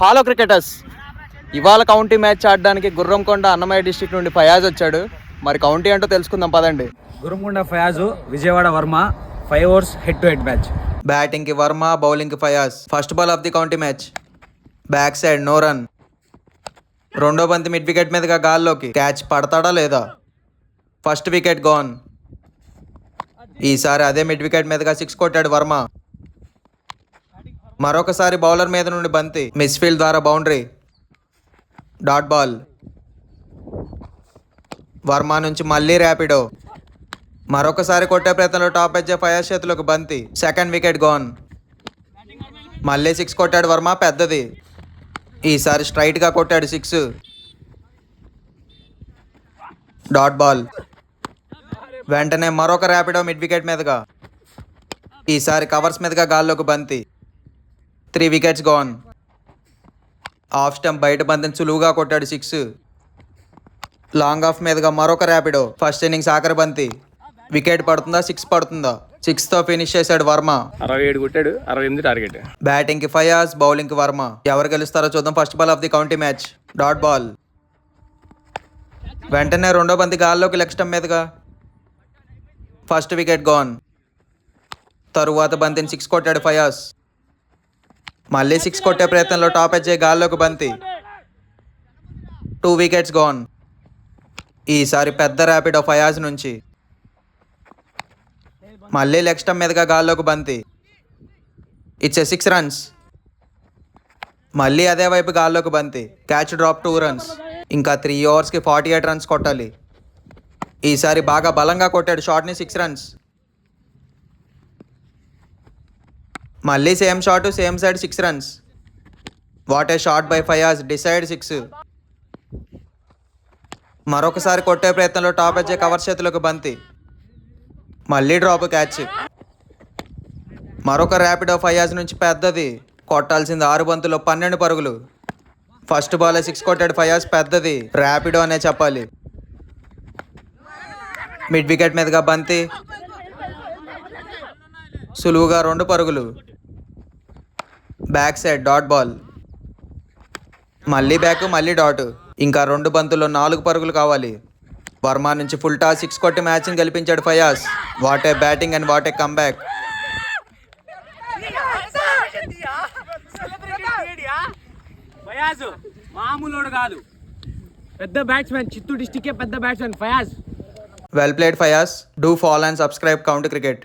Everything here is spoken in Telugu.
హలో క్రికెటర్స్, ఇవాళ కౌంటీ మ్యాచ్ ఆడడానికి గుర్రంకొండ అన్నమయ్య డిస్ట్రిక్ట్ నుండి ఫయాజ్ వచ్చాడు. మరి కౌంటీ ఏంటో తెలుసుకుందాం పదండి. Gurramkonda Fayaz, Vijayawada Varma, 5 overs head to head match. Batting కి వర్మ, బౌలింగ్ కి Fayaz. First ball of the county match, back side no run. రెండో బంతి మిడ్ వికెట్ మీదుగా గాల్లోకి, క్యాచ్ పడతాడా లేదా? First wicket gone. ఈసారి అదే మిడ్ వికెట్ మీదుగా 6 కొట్టాడు వర్మ. మరొకసారి బౌలర్ మీద నుండి బంతి, మిస్ ఫీల్డ్ ద్వారా బౌండరీ, డాట్ బాల్. వర్మ నుంచి మళ్ళీ ర్యాపిడో. మరొకసారి కొట్టే ప్రయత్నంలో టాప్ ఎడ్జ్ ఫయాజ్ చేతిలోకి బంతి, సెకండ్ వికెట్ గాన్. మళ్ళీ 6 కొట్టాడు వర్మ, పెద్దది. ఈసారి స్ట్రైట్గా కొట్టాడు 6, డాట్ బాల్. వెంటనే మరొక ర్యాపిడో మిడ్ వికెట్ మీదుగా. ఈసారి కవర్స్ మీదుగా గాల్లోకి బంతి, 3 వికెట్స్ గాన్. ఆఫ్ స్టంప్ బయట బంతిని సులువుగా కొట్టాడు 6. లాంగ్ ఆఫ్ మీదుగా మరొక ర్యాపిడో. ఫస్ట్ ఇన్నింగ్స్ ఆఖరి బంతి, వికెట్ పడుతుందా 6 పడుతుందా? 6తో ఫినిష్ చేశాడు వర్మ. 67 కొట్టాడు, 68 టార్గెట్. బ్యాటింగ్ కి ఫయాజ్, బౌలింగ్ కి వర్మ. ఎవరు గెలుస్తారో చూద్దాం. First ball of the county match, dot ball. వెంటనే రెండో బంతి గాల్లోకి లెగ్ స్టంప్ మీదుగా. First wicket gone. తరువాత బంతిని 6 కొట్టాడు ఫయాజ్. మళ్ళీ 6 కొట్టే ప్రయత్నంలో టాప్ ఎడ్జ్ గాల్లోకి బంతి, 2 వికెట్స్ గాన్. ఈసారి పెద్ద ర్యాపిడో ఫయాజ్ నుంచి. మళ్ళీ లెగ్ స్టంప్ మీదుగా గాల్లోకి బంతి, ఇట్స్ 6 రన్స్. మళ్ళీ అదే వైపు గాల్లోకి బంతి, క్యాచ్ డ్రాప్ 2 రన్స్. ఇంకా 3 ఓవర్స్కి 48 రన్స్ కొట్టాలి. ఈసారి బాగా బలంగా కొట్టాడు షాట్ని, 6 రన్స్. మళ్ళీ same shot, same side, 6 runs. What a shot by Fayaz, decide 6. మరొకసారి కొట్టే ప్రయత్నంలో టాప్ ఎడ్జ్ కవర్ చేతిలోకి బంతి, మళ్ళీ డ్రాప్, క్యాచ్. మరొక ర్యాపిడో ఫయాజ్ నుంచి, పెద్దది. కొట్టాల్సింది 6 బంతుల్లో 12 పరుగులు. ఫస్ట్ బాల్ 6 కొట్టాడు ఫయాజ్, పెద్దది. ర్యాపిడో అనే చెప్పాలి. మిడ్ వికెట్ మీదుగా బంతి, సులువుగా 2 పరుగులు. Back side dot ball. మళ్ళీ బ్యాక్, మళ్ళీ డాట్. ఇంకా 2 బంతుల్లో 4 పరుగులు కావాలి. వర్మ నుంచి ఫుల్ టాస్ 6 కొట్టి మ్యాచ్ని గెలిపించాడు Fayaz. What a batting and what a comeback. Fayaz మామూలుడు కాదు, పెద్ద బ్యాట్స్మెన్. చిత్తూరు డిస్టిక్ పెద్ద batsmen Fayaz. Well played Fayaz. Do follow and subscribe county cricket.